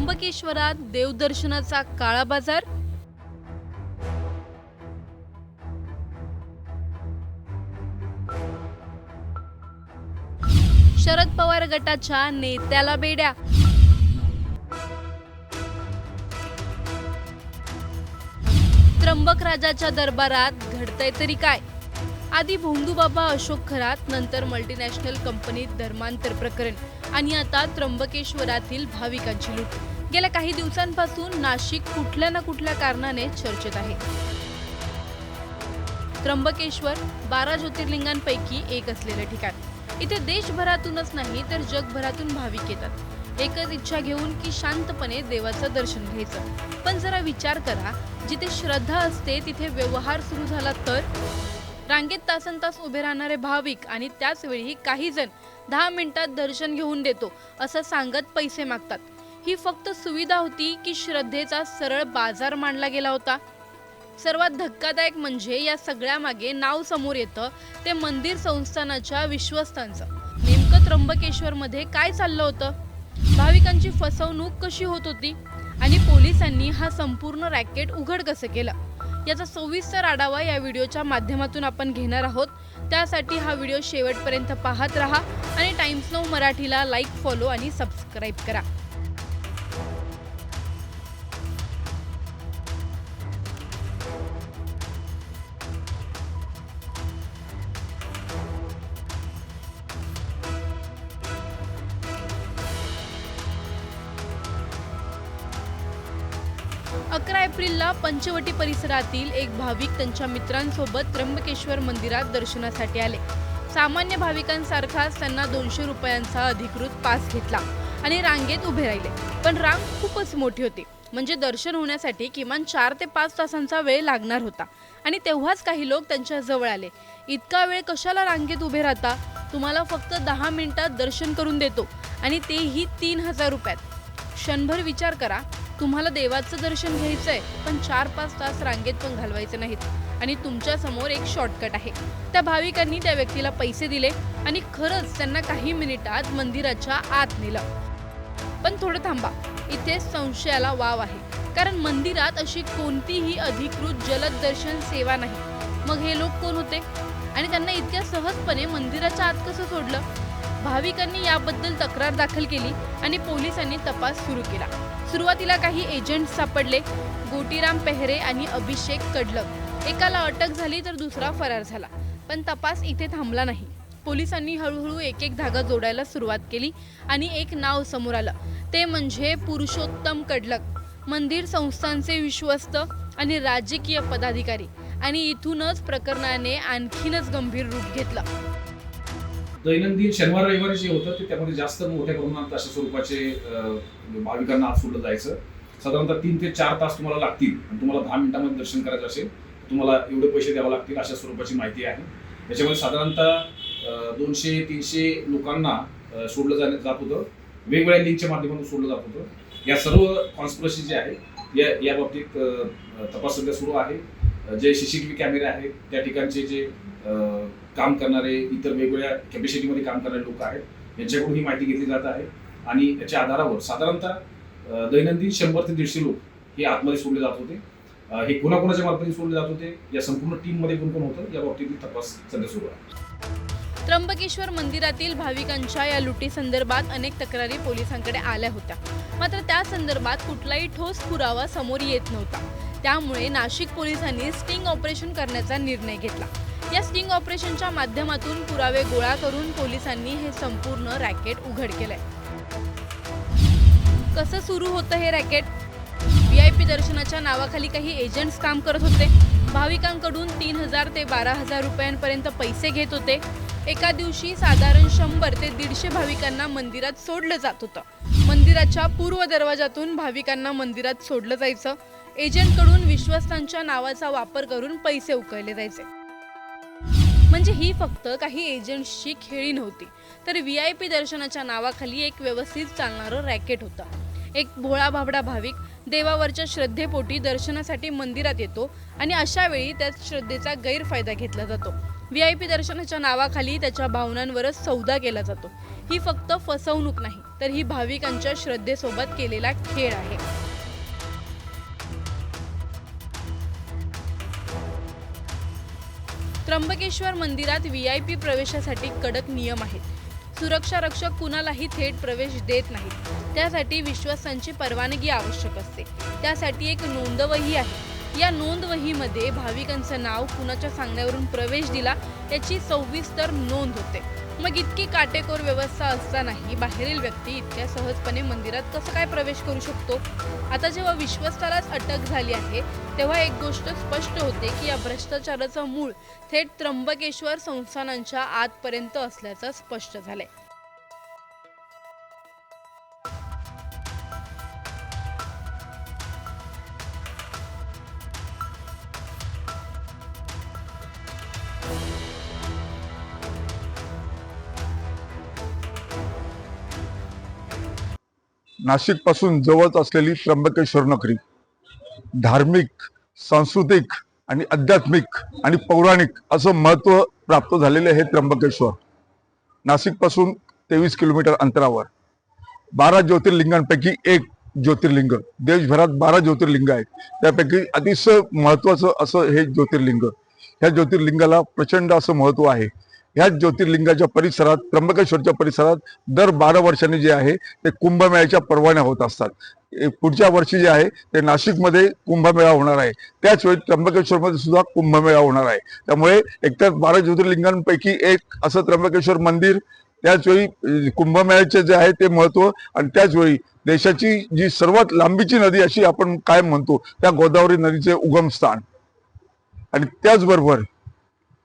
त्र्यंबकेश्वरात देवदर्शनाचा काळा बाजार। शरद पवार गटाच्या नेत्याला बेड्या। त्र्यंबक राजाच्या दरबारात घडतंय तरी काय? आधी भोंदूबाबा अशोक खरात, नंतर मल्टीनॅशनल कंपनीत धर्मांतर प्रकरण आणि आता त्र्यंबकेश्वरातील भाविकांची लूट। गेल्या काही दिवसांपासून नाशिक कुठल्या ना कुठल्या कारणाने चर्चेत आहे। त्र्यंबकेश्वर 12 ज्योतिर्लिंगांपैकी एक असलेले ठिकाण। इथे देशभरातूनच नाही तर जगभरातून भाविक येतात, एकच इच्छा घेऊन की शांतपणे देवाचं दर्शन घ्यायचं। पण जरा विचार करा, जिथे श्रद्धा असते तिथे व्यवहार सुरू झाला तर? रांगेत तासनतास उभे राहणारे भाविक आणि त्याच वेळी काही जण 10 मिनिटात दर्शन घेऊन देतो असं सांगत पैसे मागतात। ही फक्त सुविधा होती की श्रद्धेचा सरळ बाजार मांडला गेला होता? सर्वात धक्कादायक म्हणजे या सगळ्या मागे नाव समोर येतं ते मंदिर संस्थानाच्या विश्वस्तांचं। नेमकं त्र्यंबकेश्वर मध्ये काय चाललं होतं? भाविकांची फसवणूक कशी होत होती आणि पोलिसांनी हा संपूर्ण रॅकेट उघड कसं केलं, याचा सविस्तर आढावा या व्हिडिओच्या माध्यमातून आपण घेणार आहोत। त्यासाठी हा व्हिडिओ शेवटपर्यंत पाहत रहा आणि टाइम्स नाऊ मराठीला लाईक, फॉलो आणि सबस्क्राईब करा। अकरा एप्रिलला पंचवटी परिसरातील एक भाविक त्यांच्या मित्रांसोबत त्र्यंबकेश्वर मंदिरात दर्शनासाठी आले। सामान्य भाविकांसारखाच त्यांना 200 रुपयांचा अधिकृत पास घेतला आणि रांगेत उभे राहिले। पण रांग खूपच मोठी होती, म्हणजे दर्शन होण्यासाठी किमान 4 ते 5 तासांचा वेळ लागणार होता। आणि तेव्हाच काही लोक त्यांच्या जवळ आले। इतका वेळ कशाला रांगेत उभे राहता? तुम्हाला फक्त 10 मिनिटात दर्शन करून देतो आणि तेही 3000 रुपयात। क्षणभर विचार करा, तुम्हाला देवाचं दर्शन घ्यायचंय पण 4-5 तास रांगेत पण घालवायचे नाहीत आणि तुमच्या समोर एक शॉर्टकट आहे। त्या भाविकांनी त्या व्यक्तीला पैसे दिले आणि खरंच त्यांना काही मिनिटात मंदिराच्या आत नेलं। पण थोडं थांबा, इथे संशयाला वाव आहे, कारण मंदिरात अशी कोणतीही अधिकृत जलद दर्शन सेवा नाही। मग हे लोक कोण होते आणि त्यांना इतक्या सहजपणे मंदिराच्या आत कसं सोडलं? भाविकांनी याबद्दल तक्रार दाखल केली आणि पोलिसांनी तपास सुरू केला। सुरुवातीला काही एजंट सापडले, गोटीराम पेहरे आणि अभिषेक कडलक। एकाला अटक झाली तर दुसरा फरार झाला। पण तपास इथे थांबला नाही। पोलिसांनी हळूहळू एक धागा जोडायला सुरुवात केली आणि एक नाव समोर आलं, ते म्हणजे पुरुषोत्तम कडलक, मंदिर संस्थांचे विश्वस्त आणि राजकीय पदाधिकारी। आणि इथूनच प्रकरणाने आणखीनच गंभीर रूप घेतलं। दैनंदिन शनिवार रविवारी जे होतं ते त्यामध्ये जास्त मोठ्या प्रमाणात अशा स्वरूपाचे भाविकांना आत सोडलं जायचं। साधारणतः 3 ते 4 तास तुम्हाला लागतील आणि तुम्हाला 10 मिनिटांमध्ये दर्शन करायचं असेल तुम्हाला एवढे पैसे द्यावे लागतील, अशा स्वरूपाची माहिती आहे। याच्यामध्ये साधारणतः 200-300 लोकांना सोडलं जात होतं, वेगवेगळ्या लिंकच्या माध्यमातून सोडलं जात होतं। या सर्व कॉन्स्पिरसी जे आहे या बाबतीत तपास सध्या सुरू आहे। जे CCTV कॅमेरे आहेत त्या ठिकाणचे जे काम करणारे इतर वेगवेगळ्या कॅपॅसिटीमध्ये काम करणारे लोक आहेत यांच्याकडून ही माहिती घेतली जात आहे आणि याच्या आधारावर साधारणतः दैनंदिन 100 ते 150 लोक हे आतमध्ये सोडले जात होते। हे कोणाकोणाच्या मार्फत सोडले जात होते, या संपूर्ण टीम मध्ये कोण कोण होतं या बाबतीत तपास सध्या सुरू आहे। त्र्यंबकेश्वर मंदिरातील भाविकांच्या या लुटी संदर्भात अनेक तक्रारी पोलिसांकडे आल्या होत्या, मात्र त्या संदर्भात कुठलाही ठोस पुरावा समोर येत नव्हता। त्यामुळे नाशिक पोलिसांनी स्टिंग ऑपरेशन करण्याचा निर्णय घेतला। या स्टिंग ऑपरेशनच्या माध्यमातून पुरावे गोळा करून पोलिसांनी हे संपूर्ण रॅकेट उघड केलंय। कसं सुरू होतं हे रॅकेट? VIP दर्शनाच्या नावाखाली काही एजंट्स काम करत होते। भाविकांकडून 3000 ते 12000 रुपयांपर्यंत पैसे घेत होते। एका दिवशी साधारण 100 ते 150 भाविकांना मंदिरात सोडलं जात होतं। मंदिराच्या पूर्व दरवाजातून भाविकांना मंदिरात सोडलं जायचं। एजंटकडून विश्वस्तांच्या नावाचा वापर करून पैसे उकळले जायचे। म्हणजे ही फक्त काही एजंट्सची खेळी नव्हती, तर VIP दर्शनाच्या नावाखाली एक व्यवस्थित चालणारं रॅकेट होतं। एक भोळा भाबडा भाविक देवावरच्या श्रद्धेपोटी दर्शनासाठी मंदिरात येतो आणि अशा वेळी त्या श्रद्धेचा गैरफायदा घेतला जातो। VIP दर्शनाच्या नावाखाली त्याच्या भावनांवरच सौदा केला जातो। ही फक्त फसवणूक नाही, तर ही भाविकांच्या श्रद्धेसोबत केलेला खेळ आहे. त्र्यंबकेश्वर मंदिरात VIP प्रवेशासाठी कडक नियम आहेत. सुरक्षा रक्षक कुणालाही थेट प्रवेश देत नाहीत. त्यासाठी विश्वासांची परवानगी आवश्यक असते. त्यासाठी एक नोंदवही आहे. या नोंदवहीमध्ये भाविकांचं नाव, कुणाच्या सांगण्यावरून प्रवेश दिला याची सविस्तर नोंद होते. मग इतकी काटेकोर व्यवस्था असतानाही बाहेरील व्यक्ती इतक्या सहजपणे मंदिरात कसं काय प्रवेश करू शकतो? आता जेव्हा विश्वस्तालाच अटक झाली आहे, तेव्हा एक गोष्ट स्पष्ट होते की या भ्रष्टाचाराचं मूळ थेट त्र्यंबकेश्वर संस्थानांच्या आतपर्यंत असल्याचं स्पष्ट झालंय. नाशिक पासून जवळच असलेली त्र्यंबकेश्वर नगरी धार्मिक, सांस्कृतिक आणि आध्यात्मिक आणि पौराणिक असं महत्व प्राप्त झालेले हे त्र्यंबकेश्वर. नाशिक पासून 23 किलोमीटर अंतरावर 12 ज्योतिर्लिंगांपैकी एक ज्योतिर्लिंग, देशभरात 12 ज्योतिर्लिंग आहेत, त्यापैकी अतिशय महत्वाचं असं हे ज्योतिर्लिंग. ह्या ज्योतिर्लिंगाला प्रचंड असं महत्व आहे. ह्या ज्योतिर्लिंगाच्या परिसरात, त्र्यंबकेश्वरच्या परिसरात दर 12 वर्षांनी जे आहे ते कुंभमेळ्याच्या परवान्या होत असतात. पुढच्या वर्षी जे आहे ते नाशिकमध्ये कुंभमेळा होणार आहे, त्याच वेळी त्र्यंबकेश्वरमध्ये सुद्धा कुंभमेळा होणार आहे. त्यामुळे एकतर 12 ज्योतिर्लिंगांपैकी एक असं त्र्यंबकेश्वर मंदिर, त्याच वेळी कुंभमेळ्याचे जे आहे ते महत्व, आणि त्याच वेळी देशाची जी सर्वात लांबीची नदी अशी आपण काय म्हणतो त्या गोदावरी नदीचे उगमस्थान. आणि त्याचबरोबर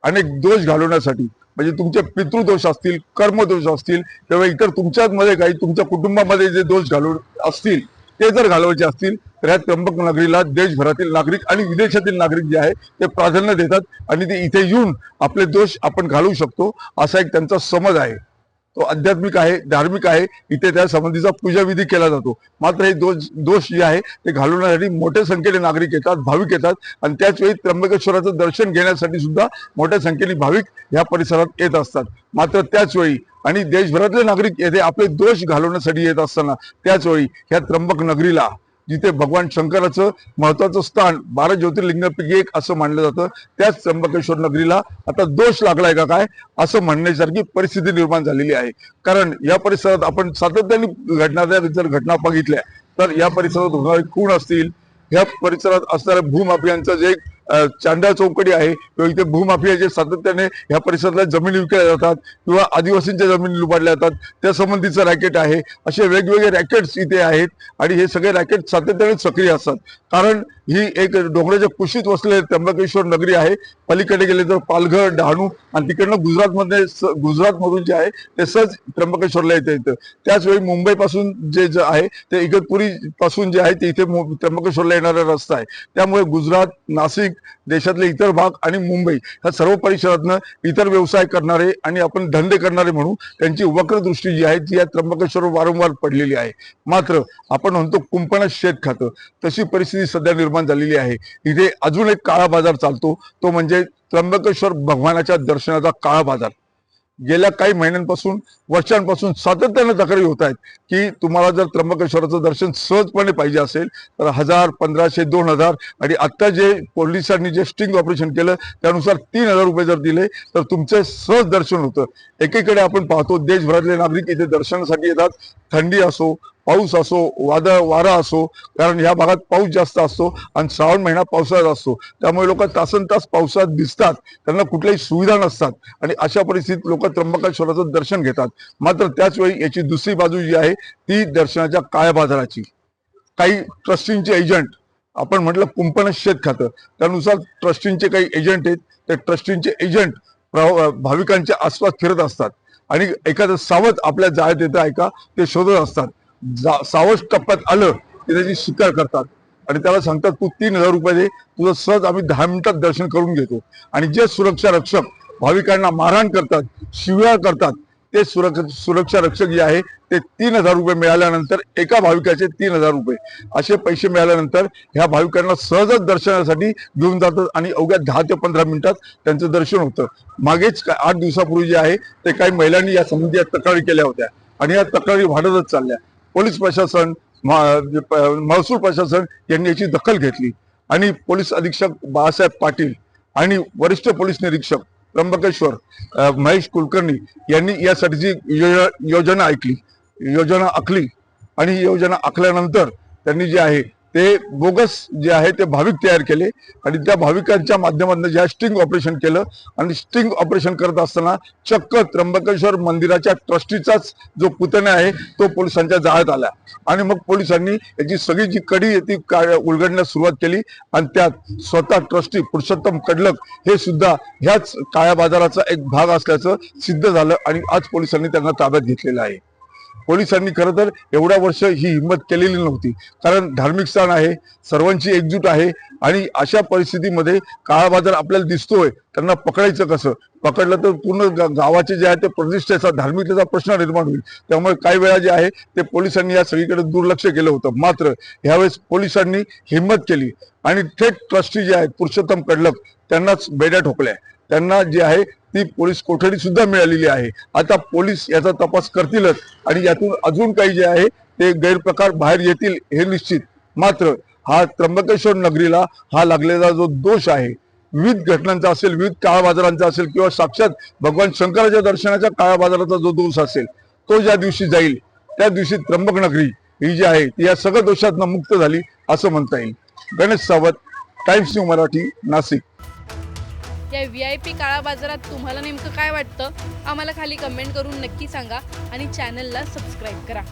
अनेक दोष घालवण्यासाठी, म्हणजे तुमचे पितृदोष असतील, कर्मदोष असतील किंवा इतर तुमच्यामध्ये काही तुमच्या कुटुंबामध्ये जे दोष घालून असतील ते जर घालवायचे असतील तर ह्या त्र्यंबक नगरीला देशभरातील नागरिक आणि विदेशातील नागरिक जे आहे ते प्राधान्य देतात आणि ते इथे येऊन आपले दोष आपण घालवू शकतो असा एक त्यांचा समज आहे. तो आध्यात्मिक आहे, धार्मिक आहे. इथे त्या संबंधीचा पूजाविधी केला जातो. मात्र हे दोष जे आहे ते घालवण्यासाठी मोठ्या संख्येने नागरिक येतात, भाविक येतात, आणि त्याच वेळी त्र्यंबकेश्वराचं दर्शन घेण्यासाठी सुद्धा मोठ्या संख्येने भाविक या परिसरात येत असतात. मात्र त्याच वेळी आणि देशभरातले नागरिक येथे आपले दोष घालवण्यासाठी येत असताना त्याच वेळी ह्या त्र्यंबक नगरीला, जिथे भगवान शंकराचं महत्वाचं स्थान 12 ज्योतिर्लिंगापैकी एक असं मानलं जातं, त्याच त्र्यंबकेश्वर नगरीला आता दोष लागलाय का काय असं म्हणण्यासारखी परिस्थिती निर्माण झालेली आहे. कारण या परिसरात आपण सातत्याने घडणाऱ्या जर घटना बघितल्या तर या परिसरात होणारे खून असतील, या परिसरात असणाऱ्या भूमाफियांचं जे चांदा चौकडी आहे किंवा इथे भूमाफिया जे सातत्याने या परिसरातल्या जमिनी विकल्या जातात किंवा आदिवासींच्या जमिनी लुबाडल्या जातात त्या संबंधीचं रॅकेट आहे. असे वेगवेगळे रॅकेट्स इथे आहेत आणि हे सगळे रॅकेट सातत्याने सक्रिय असतात. कारण ही एक डोंगराच्या कुशीत वसलेली त्र्यंबकेश्वर नगरी आहे. पलीकडे गेले तर पालघर, डहाणू आणि तिकडनं गुजरातमधून जे आहे ते सहज त्र्यंबकेश्वरला येतं. त्याचवेळी मुंबई पासून जे आहे ते इगतपुरी पासून जे आहे ते इथे त्र्यंबकेश्वरला येणारा रस्ता आहे. त्यामुळे गुजरात, नाशिक, देशातले इतर भाग आणि मुंबई ह्या सर्व परिसरातनं इतर व्यवसाय करणारे आणि आपण धंदे करणारे म्हणून त्यांची वक्रदृष्टी जी आहे ती या त्र्यंबकेश्वरवर वारंवार पडलेली आहे. मात्र आपण म्हणतो कुंपणात शेत खातं, तशी परिस्थिती सध्या निर्माण झालेली आहे. इथे अजून एक काळा बाजार चालतो, तो म्हणजे त्र्यंबकेश्वर भगवानाच्या दर्शनाचा काळा बाजार. गेल्या काही महिन्यांपासून, वर्षांपासून सातत्याने तक्रारी होत आहेत की तुम्हाला जर त्र्यंबकेश्वराचं दर्शन सहजपणे पाहिजे असेल तर 1000, 1500, 2000 आणि आता जे पोलिसांनी जे स्टिंग ऑपरेशन केलं त्यानुसार 3000 रुपये जर दिले तर तुमचे सहज दर्शन होतं. एकीकडे आपण पाहतो देशभरातले नागरिक इथे दर्शनासाठी येतात. थंडी असो, पाऊस असो, वारा असो, कारण ह्या भागात पाऊस जास्त असतो आणि श्रावण महिना पावसाळ्यात असतो. त्यामुळे लोक तासन तास पावसात भिजतात, त्यांना कुठल्याही सुविधा नसतात आणि अशा परिस्थितीत लोक त्र्यंबकेश्वराचं दर्शन घेतात. मात्र त्याच वेळी याची दुसरी बाजू जी आहे ती दर्शनाच्या काळ्या बाजाराची. काही ट्रस्टींचे एजंट, आपण म्हटलं कुंपण शेत खातं, त्यानुसार ट्रस्टींचे काही एजंट आहेत. ते ट्रस्टींचे एजंट भाविकांच्या आसपास फिरत असतात आणि एखादं सावध आपल्या जाळ्यात येतं आहे का ते शोधत असतात. सावध टप्प्यात आलं की त्याची शिकार करतात आणि त्याला सांगतात तू 3000 रुपये दे, तुझं सहज आम्ही 10 मिनिटात दर्शन करून घेतो. आणि जे सुरक्षा रक्षक भाविकांना मारहाण करतात, शिव्या करतात, ते सुरक्षा रक्षक जे आहे ते 3,000 रुपये मिळाल्यानंतर एका भाविकाचे 3,000 रुपये असे पैसे मिळाल्यानंतर ह्या भाविकांना सहजच दर्शनासाठी घेऊन जातात आणि अवघ्या 10 ते 15 मिनिटात त्यांचं दर्शन होतं. मागेच 8 दिवसापूर्वी जे आहे ते काही महिलांनी या संबंधी तक्रारी केल्या होत्या आणि या तक्रारी वाढतच चालल्या. पोलीस प्रशासन, महसूल प्रशासन यांनी याची दखल घेतली आणि पोलीस अधीक्षक बाळासाहेब पाटील आणि वरिष्ठ पोलीस निरीक्षक त्र्यंबकेश्वर महेश कुलकर्णी यांनी यासाठीची योजना आखली आणि ही योजना आखल्यानंतर त्यांनी जे आहे ते बोगस जे आहे ते भाविक तयार केले आणि त्या भाविकांच्या माध्यमातून जे स्टिंग ऑपरेशन केलं आणि स्टिंग ऑपरेशन करत असताना चक्क त्र्यंबकेश्वर मंदिराच्या ट्रस्टीचाच जो पुतण्या आहे तो पोलिसांच्या जाळ्यात आला आणि मग पोलिसांनी याची सगळी जी कडी ती उलगडण्यास सुरुवात केली आणि त्यात स्वतः ट्रस्टी पुरुषोत्तम कडलक हे सुद्धा ह्याच काळ्या बाजाराचा एक भाग असल्याचं सिद्ध झालं आणि आज पोलिसांनी त्यांना ताब्यात घेतलेलं आहे. पोलिसांनी खरं तर एवढ्या वर्ष ही हिंमत केलेली नव्हती, कारण धार्मिक स्थान आहे, सर्वांची एकजूट आहे आणि अशा परिस्थितीमध्ये काळा बाजार आपल्याला दिसतोय, त्यांना पकडायचं कसं? पकडलं तर पूर्ण गावाचे जे आहे ते प्रतिष्ठेचा धार्मिकतेचा प्रश्न निर्माण होईल. त्यामुळे काही वेळा जे आहे ते पोलिसांनी या सगळीकडे दुर्लक्ष केलं होतं. मात्र यावेळेस पोलिसांनी हिंमत केली आणि थेट ट्रस्टी जे आहेत पुरुषोत्तम कडलक त्यांनाच बेड्या ठोकल्या. त्यांना जे आहे ती पोलीस कोठडी सुद्धा मिळालेली आहे. आता पोलीस याचा तपास करतीलच आणि यातून अजून काही जे आहे ते गैरप्रकार बाहेर येतील हे निश्चित. मात्र हा त्र्यंबकेश्वर नगरीला हा लागलेला जो दोष आहे, विविध घटनांचा असेल, विविध काळा बाजारांचा असेल किंवा साक्षात भगवान शंकराच्या दर्शनाच्या काळा बाजाराचा जो दोष असेल तो ज्या दिवशी जाईल त्या दिवशी त्र्यंबक नगरी ही जी आहे ती या सगळ्या दोषातनं मुक्त झाली असं म्हणता येईल. गणेश सावत, टाइम्स न्यू मराठी, नाशिक. या VIP काळा बाजारात तुम्हाला नेमकं काय वाटतं आम्हाला खाली कमेंट करून नक्की सांगा आणि चॅनलला सबस्क्राईब करा.